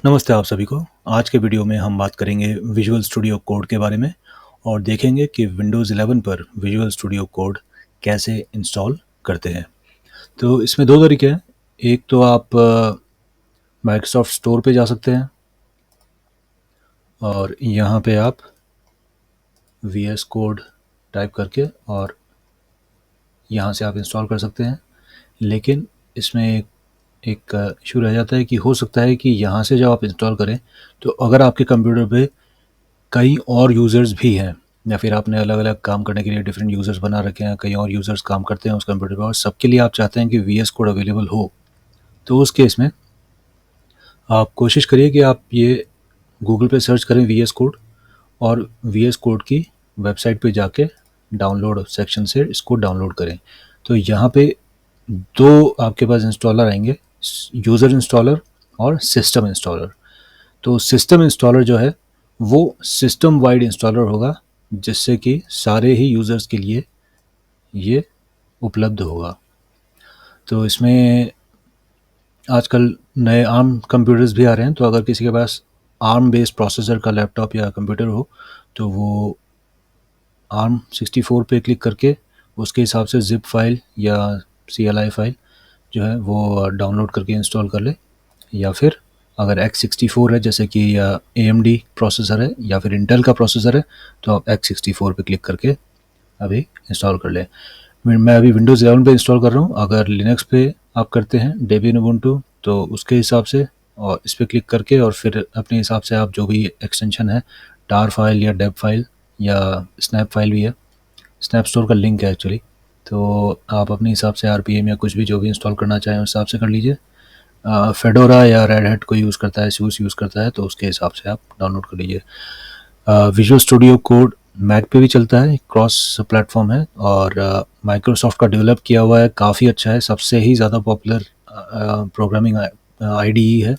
नमस्ते आप सभी को। आज के वीडियो में हम बात करेंगे विजुअल स्टूडियो कोड के बारे में और देखेंगे कि विंडोज़ 11 पर विजुअल स्टूडियो कोड कैसे इंस्टॉल करते हैं। तो इसमें दो तरीके हैं। एक तो आप माइक्रोसॉफ्ट स्टोर पे जा सकते हैं और यहाँ पे आप VS कोड टाइप करके और यहाँ से आप इंस्टॉल कर सकते हैं। लेकिन इसमें एक इशू रह जाता है कि हो सकता है कि यहाँ से जब आप इंस्टॉल करें तो अगर आपके कंप्यूटर पे कई और यूज़र्स भी हैं या फिर आपने अलग अलग काम करने के लिए डिफरेंट यूज़र्स बना रखे हैं, कई और यूज़र्स काम करते हैं उस कंप्यूटर पर और सबके लिए आप चाहते हैं कि VS कोड अवेलेबल हो, तो उस केस में आप कोशिश करिए कि आप ये गूगल पे सर्च करें VS कोड और VS कोड की वेबसाइट पे जाके डाउनलोड सेक्शन से इसको डाउनलोड करें। तो यहाँ पे दो आपके पास इंस्टॉलर आएंगे, यूज़र इंस्टॉलर और सिस्टम इंस्टॉलर। तो सिस्टम इंस्टॉलर जो है वो सिस्टम वाइड इंस्टॉलर होगा, जिससे कि सारे ही यूज़र्स के लिए ये उपलब्ध होगा। तो इसमें आजकल नए आर्म कंप्यूटर्स भी आ रहे हैं, तो अगर किसी के पास आर्म बेस्ड प्रोसेसर का लैपटॉप या कंप्यूटर हो तो वो आर्म 64 पे क्लिक करके उसके हिसाब से ज़िप फाइल या CLI फाइल जो है वो डाउनलोड करके इंस्टॉल कर ले, या फिर अगर x64 है जैसे कि AMD प्रोसेसर है या फिर इंटेल का प्रोसेसर है तो आप x64 पे क्लिक करके अभी इंस्टॉल कर लें। मैं अभी विंडोज़ 11 पे इंस्टॉल कर रहा हूँ। अगर लिनक्स पे आप करते हैं डेबियन उबुंटू तो उसके हिसाब से और इस पर क्लिक करके और फिर अपने हिसाब से आप जो भी एक्सटेंशन है टार फाइल या डेब फाइल या स्नैप फाइल भी है, स्नैप स्टोर का लिंक है एक्चुअली, तो आप अपने हिसाब से RPM या कुछ भी जो भी इंस्टॉल करना चाहें उस हिसाब से कर लीजिए। फेडोरा या रेड हैट को यूज़ करता है, सूस यूज़ करता है, तो उसके हिसाब से आप डाउनलोड कर लीजिए। विजुअल स्टूडियो कोड मैक पे भी चलता है, क्रॉस प्लेटफॉर्म है और माइक्रोसॉफ्ट का डेवलप किया हुआ है, काफ़ी अच्छा है, सबसे ही ज़्यादा पॉपुलर प्रोग्रामिंग IDE है,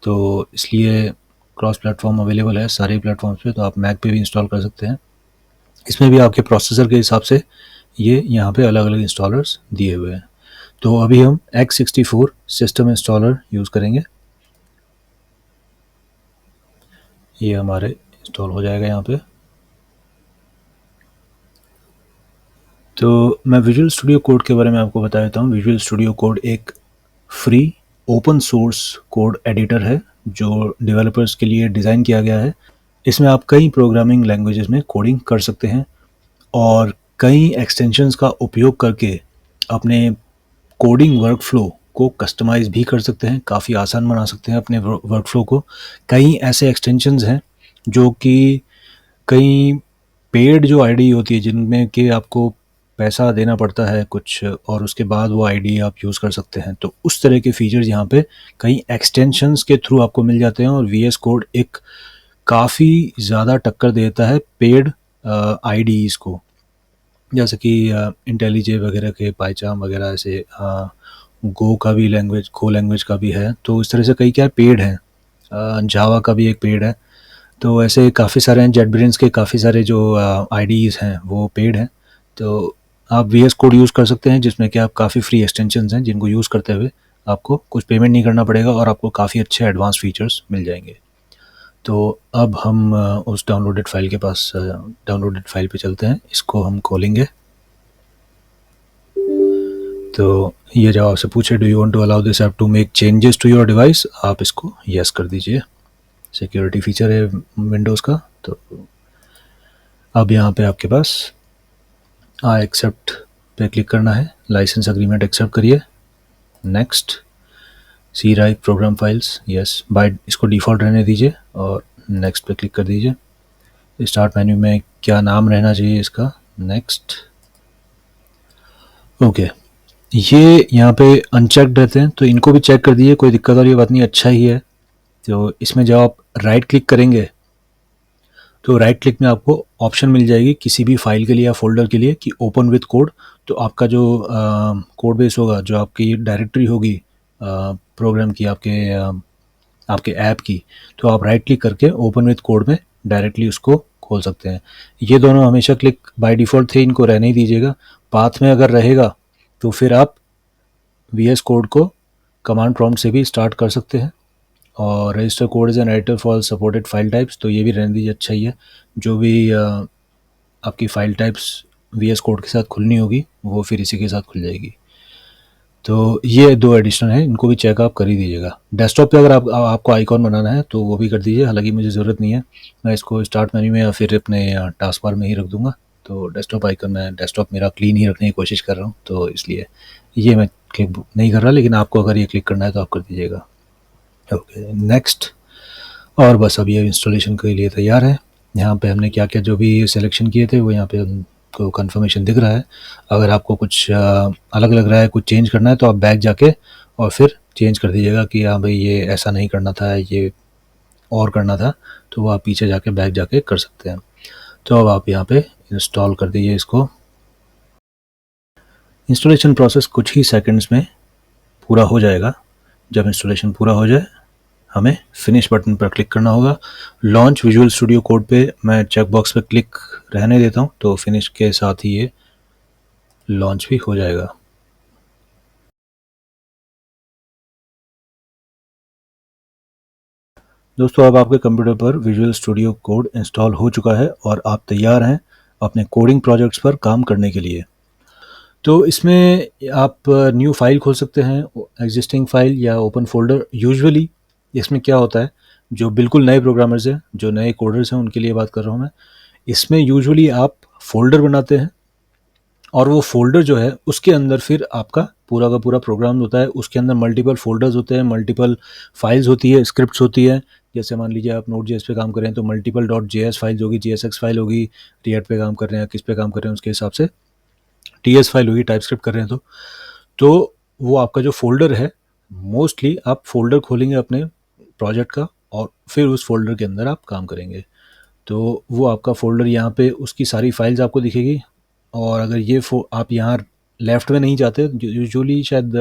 तो इसलिए क्रॉस प्लेटफॉर्म अवेलेबल है सारे प्लेटफॉर्म्स पे, तो आप मैक पे भी इंस्टॉल कर सकते हैं। इसमें भी आपके प्रोसेसर के हिसाब से ये यहाँ पे अलग अलग इंस्टॉलर्स दिए हुए हैं। तो अभी हम x64 सिस्टम इंस्टॉलर यूज़ करेंगे। ये हमारे इंस्टॉल हो जाएगा यहाँ पे। तो मैं विजुअल स्टूडियो कोड के बारे में आपको बता देता हूँ। विजुअल स्टूडियो कोड एक free open source code editor है जो डेवलपर्स के लिए डिज़ाइन किया गया है। इसमें आप कई प्रोग्रामिंग लैंग्वेजेस में कोडिंग कर सकते हैं और कई एक्सटेंशंस का उपयोग करके अपने कोडिंग वर्कफ्लो को कस्टमाइज़ भी कर सकते हैं, काफ़ी आसान बना सकते हैं अपने वर्कफ्लो को। कई ऐसे एक्सटेंशंस हैं जो कि कई पेड जो IDE होती है जिनमें कि आपको पैसा देना पड़ता है कुछ और उसके बाद वो IDE आप यूज़ कर सकते हैं, तो उस तरह के फीचर्स यहाँ पे कई एक्सटेंशंस के थ्रू आपको मिल जाते हैं और VS कोड एक काफ़ी ज़्यादा टक्कर देता है पेड IDEs को, जैसे कि इंटेलीजे वगैरह के, पाइचार्म वगैरह, ऐसे गो का भी लैंग्वेज, गो लैंग्वेज का भी है, तो इस तरह से कई क्या पेड हैं। जावा का भी एक पेड है, तो ऐसे काफ़ी सारे हैं। जेटब्रेन्स के काफ़ी सारे जो IDEs हैं वो पेड हैं, तो आप VS कोड यूज़ कर सकते हैं जिसमें कि आप काफ़ी फ्री एक्सटेंशंस हैं जिनको यूज़ करते हुए आपको कुछ पेमेंट नहीं करना पड़ेगा और आपको काफ़ी अच्छे एडवांस फीचर्स मिल जाएंगे। तो अब हम उस डाउनलोडेड फाइल के पास डाउनलोडेड फाइल पे चलते हैं, इसको हम खोलेंगे। तो ये जब आपसे पूछे do you want to allow this app to make changes to your device, आप इसको यस कर दीजिए। सिक्योरिटी फीचर है विंडोज़ का। तो अब यहाँ पे आपके पास आई एक्सेप्ट पे क्लिक करना है, लाइसेंस अग्रीमेंट एक्सेप्ट करिए, next, C right program files, yes, by इसको डिफ़ॉल्ट रहने दीजिए और नेक्स्ट पे क्लिक कर दीजिए। स्टार्ट मेन्यू में क्या नाम रहना चाहिए इसका, नेक्स्ट, ओके। ये यहाँ पे अनचेक्ड रहते हैं तो इनको भी चेक कर दीजिए, कोई दिक्कत वाली बात नहीं, अच्छा ही है। तो इसमें जब आप राइट क्लिक करेंगे तो राइट क्लिक में आपको ऑप्शन मिल जाएगी किसी भी फाइल के लिए या फोल्डर के लिए कि ओपन विद कोड। तो आपका जो कोड बेस होगा, जो आपकी डायरेक्टरी होगी प्रोग्राम की, आपके ऐप की, तो आप राइट क्लिक करके ओपन विद कोड में डायरेक्टली उसको खोल सकते हैं। ये दोनों हमेशा क्लिक बाय डिफ़ॉल्ट थे, इनको रहने ही दीजिएगा। पाथ में अगर रहेगा तो फिर आप VS कोड को कमांड प्रॉम्प्ट से भी स्टार्ट कर सकते हैं और register code is an editor for supported file types, तो ये भी रहने दीजिए, अच्छा ही है। जो भी आपकी फाइल टाइप्स VS कोड के साथ खुलनी होगी वो फिर इसी के साथ खुल जाएगी। तो ये 2 एडिशनल हैं, इनको भी चेक आप कर ही दीजिएगा। डेस्कटॉप पे अगर आपको आइकॉन बनाना है तो वो भी कर दीजिए, हालांकि मुझे ज़रूरत नहीं है, मैं इसको स्टार्ट मेन्यू में या फिर अपने टास्क बार में ही रख दूंगा। तो डेस्कटॉप आइकन, मैं डेस्कटॉप मेरा क्लीन ही रखने की कोशिश कर रहा हूँ, तो इसलिए ये मैं क्लिक नहीं कर रहा, लेकिन आपको अगर ये क्लिक करना है तो आप कर दीजिएगा। Okay, next. और बस अब ये इंस्टॉलेशन के लिए तैयार है। यहाँ पे हमने क्या क्या जो भी सिलेक्शन किए थे वो यहाँ पे हमको कंफर्मेशन दिख रहा है। अगर आपको कुछ अलग लग रहा है, कुछ चेंज करना है, तो आप बैक जाके और फिर चेंज कर दीजिएगा कि हाँ भाई ये ऐसा नहीं करना था, ये और करना था, तो वो आप पीछे जाके बैक जाके कर सकते हैं। तो अब आप यहाँ पे इंस्टॉल कर दीजिए इसको। इंस्टॉलेशन प्रोसेस कुछ ही सेकंड्स में पूरा हो जाएगा। जब इंस्टॉलेशन पूरा हो जाए हमें फिनिश बटन पर क्लिक करना होगा। लॉन्च विजुअल स्टूडियो कोड पे मैं चेक बॉक्स पे क्लिक रहने देता हूँ, तो फिनिश के साथ ही ये लॉन्च भी हो जाएगा। दोस्तों, अब आपके कंप्यूटर पर विजुअल स्टूडियो कोड इंस्टॉल हो चुका है और आप तैयार हैं अपने कोडिंग प्रोजेक्ट्स पर काम करने के लिए। तो इसमें आप न्यू फाइल खोल सकते हैं, एग्जिस्टिंग फाइल या ओपन फोल्डर। यूजुअली इसमें क्या होता है, जो बिल्कुल नए प्रोग्रामर्स हैं, जो नए कोडर्स हैं, उनके लिए बात कर रहा हूँ मैं। इसमें यूजुअली आप फोल्डर बनाते हैं और वो फ़ोल्डर जो है उसके अंदर फिर आपका पूरा का पूरा प्रोग्राम होता है। उसके अंदर मल्टीपल फ़ोल्डर्स होते हैं, मल्टीपल फाइल्स होती है, स्क्रिप्ट्स होती है। जैसे मान लीजिए आप Node.js पे काम कर रहे हैं तो मल्टीपल .js फाइल्स होगी, JSX फाइल होगी। React पे काम कर रहे हैं, किस पे काम कर रहे हैं उसके हिसाब से TS फाइल होगी, टाइपस्क्रिप्ट कर रहे हैं तो वो आपका जो फ़ोल्डर है, मोस्टली आप फ़ोल्डर खोलेंगे अपने प्रोजेक्ट का और फिर उस फ़ोल्डर के अंदर आप काम करेंगे। तो वो आपका फ़ोल्डर यहाँ पे उसकी सारी फाइल्स आपको दिखेगी। और अगर ये आप यहाँ लेफ़्ट में नहीं जाते, यूजुअली शायद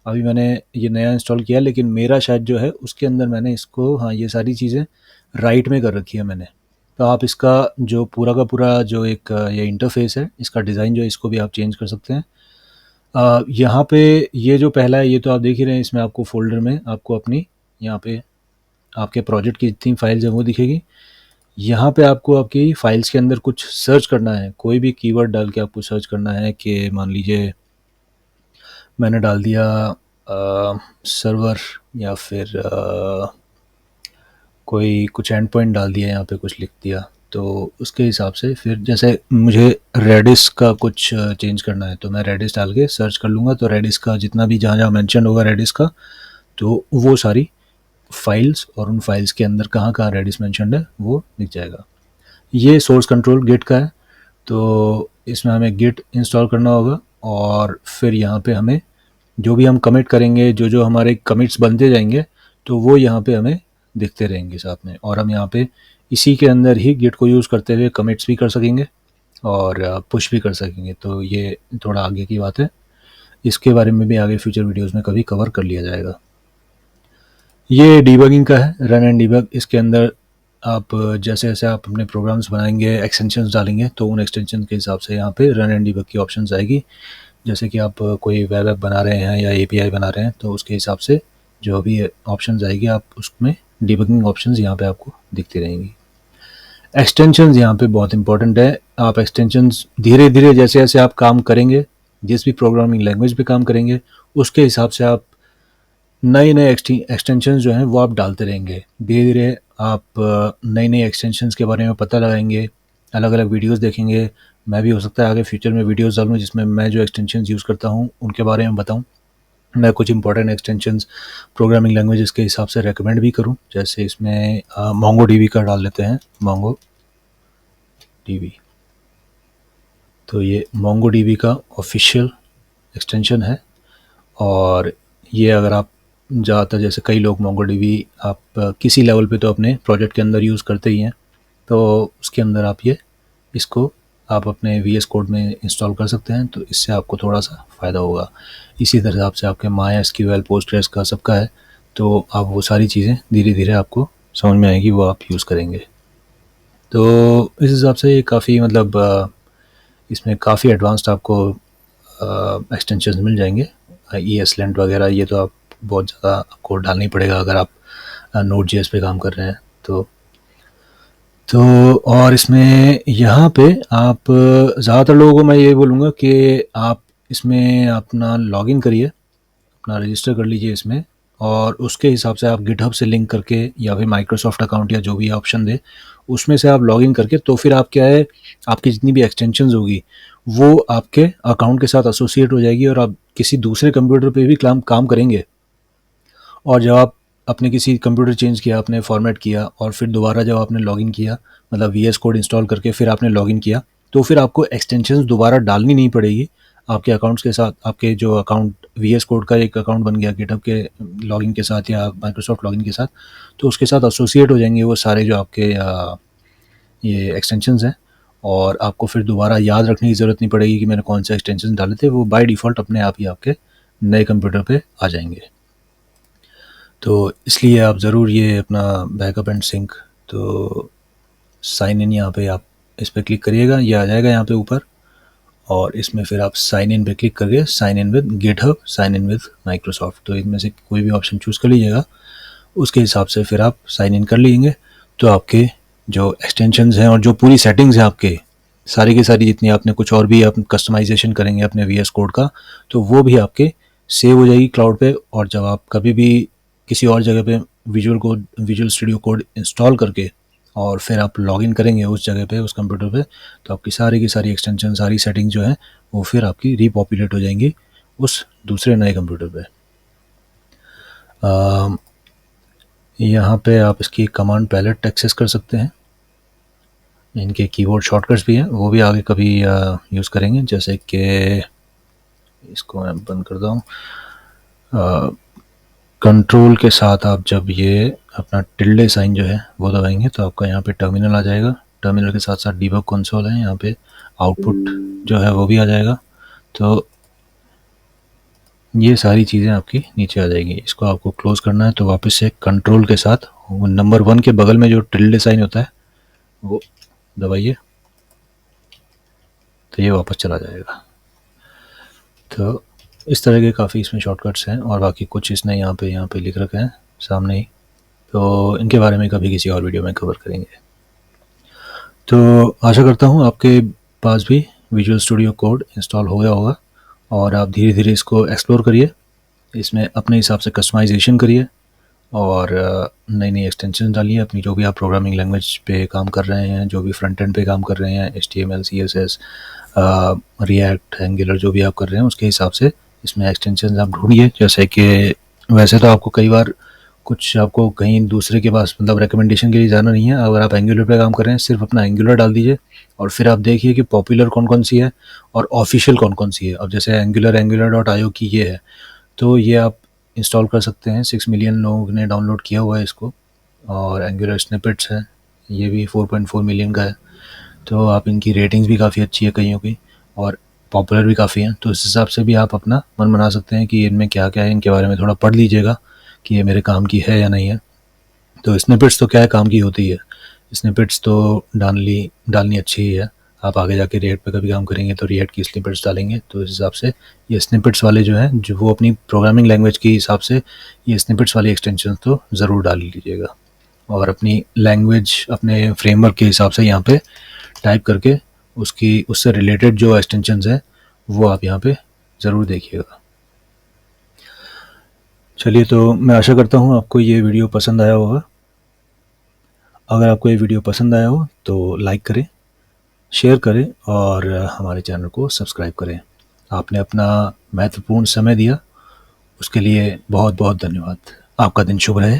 अभी मैंने ये नया इंस्टॉल किया, लेकिन मेरा शायद जो है उसके अंदर मैंने इसको, हाँ, ये सारी चीज़ें राइट में कर रखी है मैंने। तो आप इसका जो पूरा का पूरा जो एक ये इंटरफेस है, इसका डिज़ाइन जो है, इसको भी आप चेंज कर सकते हैं। यहाँ पे ये जो पहला है ये तो आप देख ही रहे हैं, इसमें आपको फ़ोल्डर में आपको अपनी यहाँ पे आपके प्रोजेक्ट की जितनी फाइल्स हैं वो दिखेगी। यहाँ पे आपको आपकी फाइल्स के अंदर कुछ सर्च करना है, कोई भी कीवर्ड डाल के आपको सर्च करना है कि मान लीजिए मैंने डाल दिया सर्वर, या फिर कोई कुछ एंड पॉइंट डाल दिया, यहाँ पे कुछ लिख दिया, तो उसके हिसाब से फिर जैसे मुझे रेडिस का कुछ चेंज करना है तो मैं रेडिस डाल के सर्च कर लूँगा, तो रेडिस का जितना भी जहाँ जहाँ मेंशन होगा रेडिस का, तो वो सारी फाइल्स और उन फाइल्स के अंदर कहाँ कहाँ रेडिस मेंशन्ड है वो दिख जाएगा। ये सोर्स कंट्रोल गिट का है, तो इसमें हमें गिट इंस्टॉल करना होगा और फिर यहाँ पे हमें जो भी हम कमिट करेंगे, जो जो हमारे कमिट्स बनते जाएंगे, तो वो यहाँ पे हमें दिखते रहेंगे साथ में, और हम यहाँ पे इसी के अंदर ही गिट को यूज़ करते हुए कमिट्स भी कर सकेंगे और पुश भी कर सकेंगे। तो ये थोड़ा आगे की बात है, इसके बारे में भी आगे फ्यूचर वीडियोज़ में कभी कवर कर लिया जाएगा। ये डीबगिंग का है, रन एंड डीबग। इसके अंदर आप जैसे जैसे आप अपने प्रोग्राम्स बनाएंगे, एक्सटेंशंस डालेंगे, तो उन एक्सटेंशन के हिसाब से यहाँ पे रन एंड डीबग की ऑप्शंस आएगी। जैसे कि आप कोई वेब ऐप बना रहे हैं या API बना रहे हैं, तो उसके हिसाब से जो भी ऑप्शंस आएगी आप उसमें डीबगिंग ऑप्शंस यहाँ पे आपको दिखती रहेंगी। एक्सटेंशंस यहाँ पे बहुत इंपॉर्टेंट है। आप एक्सटेंशंस धीरे धीरे जैसे जैसे आप काम करेंगे, जिस भी प्रोग्रामिंग लैंग्वेज पे काम करेंगे, उसके हिसाब से आप नए नए एक्सटेंशंस जो हैं वो आप डालते रहेंगे। धीरे धीरे आप नई नई एक्सटेंशंस के बारे में पता लगाएंगे, अलग अलग वीडियोस देखेंगे। मैं भी हो सकता है आगे फ्यूचर में वीडियोस डालूँ जिसमें मैं जो एक्सटेंशंस यूज़ करता हूँ उनके बारे में बताऊँ। मैं कुछ इंपॉर्टेंट एक्सटेंशंस प्रोग्रामिंग लैंग्वेजेस के हिसाब से रेकमेंड भी करूँ। जैसे इसमें MongoDB का डाल लेते हैं, MongoDB। तो ये MongoDB का ऑफिशियल एक्सटेंशन है, और ये अगर आप ज़्यादातर, जैसे कई लोग MongoDB आप किसी लेवल पे तो अपने प्रोजेक्ट के अंदर यूज़ करते ही हैं, तो उसके अंदर आप इसको आप अपने VS कोड में इंस्टॉल कर सकते हैं, तो इससे आपको थोड़ा सा फ़ायदा होगा। इसी तरह से आपके MySQL, Postgres का सबका है, तो आप वो सारी चीज़ें धीरे धीरे आपको समझ में आएगी, वो आप यूज़ करेंगे। तो इस हिसाब से ये काफ़ी मतलब इसमें काफ़ी एडवांस्ड आपको एक्सटेंशन मिल जाएंगे। ESLint वगैरह ये तो आप बहुत ज़्यादा आपको डालना ही पड़ेगा अगर आप Node.js पे काम कर रहे हैं। तो और इसमें यहाँ पे आप ज़्यादातर लोगों को मैं ये बोलूँगा कि आप इसमें अपना लॉगिन करिए, अपना रजिस्टर कर लीजिए इसमें, और उसके हिसाब से आप गिटहब से लिंक करके या फिर माइक्रोसॉफ्ट अकाउंट या जो भी ऑप्शन दे उसमें से आप लॉगिन करके, तो फिर आप क्या है, आपकी जितनी भी एक्सटेंशंस होगी वो आपके अकाउंट के साथ एसोसिएट हो जाएगी और आप किसी दूसरे कंप्यूटर पे भी काम करेंगे। और जब आप अपने किसी कंप्यूटर चेंज किया, आपने फॉर्मेट किया और फिर दोबारा जब आपने लॉगिन किया, मतलब वीएस कोड इंस्टॉल करके फिर आपने लॉगिन किया, तो फिर आपको एक्सटेंशंस दोबारा डालनी नहीं पड़ेगी आपके अकाउंट्स के साथ। आपके जो अकाउंट वीएस कोड का एक अकाउंट बन गया गिटहब के लॉगिन के साथ या माइक्रोसॉफ्ट लॉगिन के साथ, तो उसके साथ एसोसिएट हो जाएंगे वो सारे जो आपके ये एक्सटेंशंस हैं, और आपको फिर दोबारा याद रखने की ज़रूरत नहीं पड़ेगी कि मैंने कौन से एक्सटेंशन डाले थे। वो बाय डिफ़ॉल्ट अपने आप ही आपके नए कंप्यूटर पे आ जाएंगे। तो इसलिए आप ज़रूर ये अपना बैकअप एंड सिंक, तो साइन इन यहाँ पे आप इस पर क्लिक करिएगा, ये आ जाएगा यहाँ पे ऊपर, और इसमें फिर आप साइन इन पे क्लिक करके sign in with GitHub, sign in with Microsoft, तो इनमें से कोई भी ऑप्शन चूज़ कर लीजिएगा। उसके हिसाब से फिर आप साइन इन कर लीजिए, तो आपके जो एक्सटेंशंस हैं और जो पूरी सेटिंग्स हैं आपके सारी की सारी, जितनी आपने कुछ और भी आप कस्टमाइजेशन करेंगे अपने वीएस कोड का, तो वो भी आपके सेव हो जाएगी क्लाउड पे। और जब आप कभी भी किसी और जगह पे विजुअल स्टूडियो कोड इंस्टॉल करके और फिर आप लॉगिन करेंगे उस जगह पे, उस कंप्यूटर पे, तो आपकी सारी की सारी एक्सटेंशन, सारी सेटिंग जो है वो फिर आपकी रीपॉपुलेट हो जाएंगी उस दूसरे नए कंप्यूटर पे। यहाँ पे आप इसकी कमांड पैलेट एक्सेस कर सकते हैं, इनके कीबोर्ड शॉर्टकट्स भी हैं, वो भी आगे कभी यूज़ करेंगे। जैसे कि इसको मैं बंद करता हूँ, कंट्रोल के साथ आप जब ये अपना टिल्डे साइन जो है वो दबाएंगे तो आपका यहाँ पे टर्मिनल आ जाएगा। टर्मिनल के साथ साथ डीबग कंसोल है, यहाँ पे आउटपुट जो है वो भी आ जाएगा। तो ये सारी चीज़ें आपकी नीचे आ जाएगी। इसको आपको क्लोज करना है तो वापस से कंट्रोल के साथ नंबर 1 के बगल में जो टिल्डे साइन होता है वो दबाइए, तो ये वापस चला जाएगा। तो इस तरह के काफ़ी इसमें शॉर्टकट्स हैं, और बाकी कुछ इसने यहाँ पे लिख रखा है सामने ही, तो इनके बारे में कभी किसी और वीडियो में कवर करेंगे। तो आशा करता हूँ आपके पास भी विजुअल स्टूडियो कोड इंस्टॉल हो गया होगा, और आप धीरे धीरे इसको एक्सप्लोर करिए, इसमें अपने हिसाब से कस्टमाइजेशन करिए और नई नई एक्सटेंशन डालिए अपनी, जो भी आप प्रोग्रामिंग लैंग्वेज पे काम कर रहे हैं, जो भी फ्रंट एंड पे काम कर रहे हैं, HTML, CSS, रिएक्ट, एंगुलर, जो भी आप कर रहे हैं उसके हिसाब से इसमें एक्सटेंशन आप ढूंढिए। जैसे कि वैसे तो आपको कई बार कुछ आपको कहीं दूसरे के पास मतलब रिकमेंडेशन के लिए जाना नहीं है। अगर आप एंगुलर पे काम कर रहे हैं, सिर्फ अपना एंगुलर डाल दीजिए और फिर आप देखिए कि पॉपुलर कौन कौन सी है और ऑफिशियल कौन कौन सी है। अब जैसे angular.io की ये है, तो ये आप इंस्टॉल कर सकते हैं। 6 मिलियन लोगों ने डाउनलोड किया हुआ है इसको, और एंगुलर स्निपेट्स है, ये भी 4.4 मिलियन का है। तो आप इनकी रेटिंग्स भी काफ़ी अच्छी है कईयों की, और पॉपुलर भी काफ़ी हैं। तो इस हिसाब से भी आप अपना मन बना सकते हैं कि इनमें क्या क्या है, इनके बारे में थोड़ा पढ़ लीजिएगा कि ये मेरे काम की है या नहीं है। तो स्निपेट्स तो क्या है, काम की होती है। स्निपेट्स तो डालनी अच्छी ही है। आप आगे जाके रिएक्ट पे कभी काम करेंगे तो रिएक्ट की स्निपेट्स डालेंगे, तो इस हिसाब से ये स्निपेट्स वाले जो हैं, जो वो अपनी प्रोग्रामिंग लैंग्वेज के हिसाब से ये स्निपेट्स वाली एक्सटेंशन तो ज़रूर डाल लीजिएगा, और अपनी लैंग्वेज अपने फ्रेमवर्क के हिसाब से यहाँ पे टाइप करके उससे रिलेटेड जो एक्सटेंशंस हैं वो आप यहाँ पे ज़रूर देखिएगा। चलिए, तो मैं आशा करता हूँ आपको ये वीडियो पसंद आया होगा। अगर आपको ये वीडियो पसंद आया हो तो लाइक करें, शेयर करें और हमारे चैनल को सब्सक्राइब करें। आपने अपना महत्वपूर्ण समय दिया, उसके लिए बहुत बहुत धन्यवाद। आपका दिन शुभ रहे।